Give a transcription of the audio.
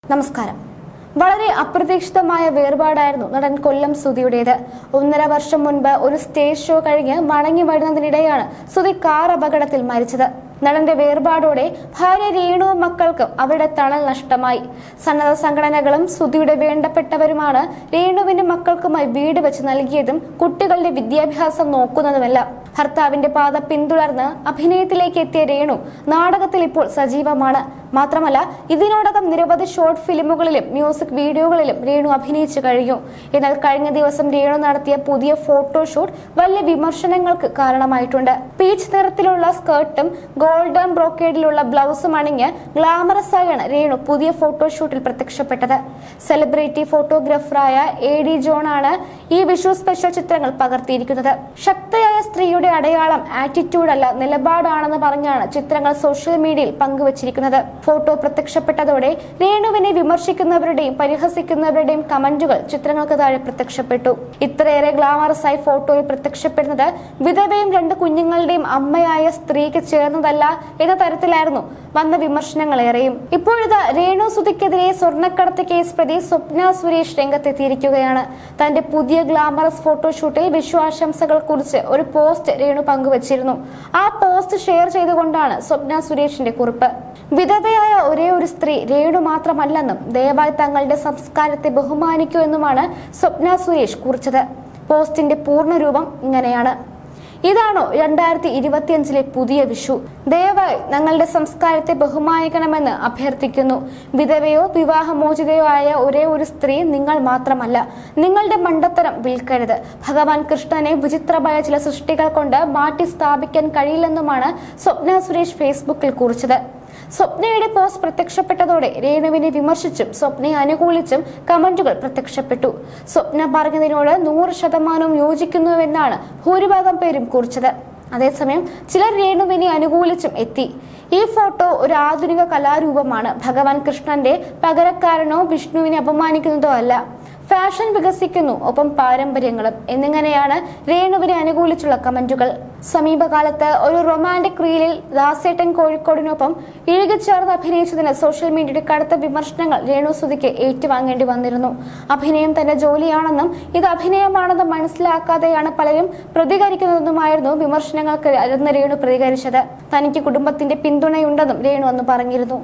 നമസ്കാരം. വളരെ അപ്രതീക്ഷിതമായ വേർപാടായിരുന്നു നടൻ കൊല്ലം സുധിയുടേത്. 1.5 വർഷം മുൻപ് ഒരു സ്റ്റേജ് ഷോ കഴിഞ്ഞ് മടങ്ങി വരുന്നതിനിടെയാണ് സുധി കാർ അപകടത്തിൽ മരിച്ചത്. നടന്റെ വേർപാടോടെ ഭാര്യ രേണുവും മക്കൾക്കും അവരുടെ തണൽ നഷ്ടമായി. സന്നദ്ധ സംഘടനകളും സുധിയുടെ വേണ്ടപ്പെട്ടവരുമാണ് രേണുവിന്റെ മക്കൾക്കുമായി വീട് വെച്ച് നൽകിയതും കുട്ടികളുടെ വിദ്യാഭ്യാസം നോക്കുന്നതുമെല്ലാം. ഭർത്താവിന്റെ പാത പിന്തുടർന്ന് അഭിനയത്തിലേക്ക് എത്തിയ രേണു നാടകത്തിൽ ഇപ്പോൾ സജീവമാണ്. മാത്രമല്ല, ഇതിനോടകം നിരവധി ഷോർട്ട് ഫിലിമുകളിലും മ്യൂസിക് വീഡിയോകളിലും രേണു അഭിനയിച്ചു കഴിഞ്ഞു. എന്നാൽ കഴിഞ്ഞ ദിവസം രേണു നടത്തിയ പുതിയ ഫോട്ടോഷൂട്ട് വലിയ വിമർശനങ്ങൾക്ക് കാരണമായിട്ടുണ്ട്. പീച്ച് നിറത്തിലുള്ള സ്കേർട്ടും ഗോൾഡൻ ബ്രോക്കേഡിലുള്ള ബ്ലൗസും അണിഞ്ഞ് ഗ്ലാമറസ് ആയാണ് രേണു പുതിയ ഫോട്ടോഷൂട്ടിൽ പ്രത്യക്ഷപ്പെട്ടത്. സെലിബ്രിറ്റി ഫോട്ടോഗ്രാഫറായ AD ജോണാണ് ഈ വിഷു സ്പെഷ്യൽ ചിത്രങ്ങൾ പകർത്തിയിരിക്കുന്നത്. ശക്തയായ സ്ത്രീയുടെ അടയാളം ആറ്റിറ്റ്യൂഡ് അല്ല, നിലപാടാണെന്ന് പറഞ്ഞാണ് ചിത്രങ്ങൾ സോഷ്യൽ മീഡിയയിൽ പങ്കുവച്ചിരിക്കുന്നത്. ഫോട്ടോ പ്രത്യക്ഷപ്പെട്ടതോടെ രേണുവിനെ വിമർശിക്കുന്നവരുടെയും പരിഹസിക്കുന്നവരുടെയും കമന്റുകൾ ചിത്രങ്ങൾക്ക് താഴെ പ്രത്യക്ഷപ്പെട്ടു. ഇത്രയേറെ ഗ്ലാമറസ് ആയി ഫോട്ടോയിൽ പ്രത്യക്ഷപ്പെടുന്നത് വിധവയും 2 കുഞ്ഞുങ്ങളുടെയും അമ്മയായ സ്ത്രീക്ക് ചേർന്നതല്ല എന്ന തരത്തിലായിരുന്നു വന്ന വിമർശനങ്ങളേറെയും. ഇപ്പോഴിതാ രേണു സുധിക്കെതിരെ സ്വർണ്ണക്കടത്ത് കേസ് പ്രതി സ്വപ്ന സുരേഷ് രംഗത്തെത്തിയിരിക്കുകയാണ്. തന്റെ പുതിയ ഗ്ലാമറസ് ഫോട്ടോഷൂട്ടിൽ വിഷു ആശംസകൾ കുറിച്ച് ഒരു പോസ്റ്റ് രേണു പങ്കുവച്ചിരുന്നു. ആ പോസ്റ്റ് ഷെയർ ചെയ്തുകൊണ്ടാണ് സ്വപ്ന സുരേഷിന്റെ കുറിപ്പ്. വിധവയായ ഒരേ ഒരു സ്ത്രീ രേണു മാത്രമല്ലെന്നും ദയവായി തങ്ങളുടെ സംസ്കാരത്തെ ബഹുമാനിക്കൂ എന്നുമാണ് സ്വപ്ന സുരേഷ് കുറിച്ചത്. പോസ്റ്റിന്റെ പൂർണ്ണരൂപം ഇങ്ങനെയാണ്: ഇതാണോ 2025 പുതിയ വിഷു? ദയവായി ഞങ്ങളുടെ സംസ്കാരത്തെ ബഹുമാനിക്കണമെന്ന് അഭ്യർത്ഥിക്കുന്നു. വിധവയോ വിവാഹമോചിതയോ ആയ ഒരേ ഒരു സ്ത്രീ നിങ്ങൾ മാത്രമല്ല. നിങ്ങളുടെ മണ്ടത്തരം വിൽക്കരുത്. ഭഗവാൻ കൃഷ്ണനെ വിചിത്രമായ ചില സൃഷ്ടികൾ കൊണ്ട് മാറ്റി സ്ഥാപിക്കാൻ കഴിയില്ലെന്നുമാണ് സ്വപ്ന സുരേഷ് ഫേസ്ബുക്കിൽ കുറിച്ചത്. സ്വപ്നയുടെ പോസ്റ്റ് പ്രത്യക്ഷപ്പെട്ടതോടെ രേണുവിനെ വിമർശിച്ചും സ്വപ്നയെ അനുകൂലിച്ചും കമന്റുകൾ പ്രത്യക്ഷപ്പെട്ടു. സ്വപ്ന പറഞ്ഞതിനോട് 100% യോജിക്കുന്നുവെന്നാണ് ഭൂരിഭാഗം പേരും കുറിച്ചത്. അതേസമയം ചിലർ രേണുവിനെ അനുകൂലിച്ചും എത്തി. ഈ ഫോട്ടോ ഒരു ആധുനിക കലാരൂപമാണ്. ഭഗവാൻ കൃഷ്ണന്റെ പകരക്കാരനോ വിഷ്ണുവിനെ അപമാനിക്കുന്നതോ അല്ല. ഫാഷൻ വികസിക്കുന്നു, ഒപ്പം പാരമ്പര്യങ്ങളും എന്നിങ്ങനെയാണ് രേണുവിനെ അനുകൂലിച്ചുള്ള കമന്റുകൾ. സമീപകാലത്ത് ഒരു റൊമാന്റിക് റീലിൽ ദാസേട്ടൻ കോഴിക്കോടിനൊപ്പം ഇഴുകിച്ചേർന്ന് അഭിനയിച്ചതിന് സോഷ്യൽ മീഡിയയുടെ കടുത്ത വിമർശനങ്ങൾ രേണു സുധിക്ക് ഏറ്റുവാങ്ങേണ്ടി വന്നിരുന്നു. അഭിനയം തന്റെ ജോലിയാണെന്നും ഇത് അഭിനയമാണെന്നും മനസ്സിലാക്കാതെയാണ് പലരും പ്രതികരിക്കുന്നതെന്നുമായിരുന്നു വിമർശനങ്ങൾക്ക് രേണു പ്രതികരിച്ചത്. തനിക്ക് കുടുംബത്തിന്റെ പിന്തുണയുണ്ടെന്നും രേണു അന്ന് പറഞ്ഞിരുന്നു.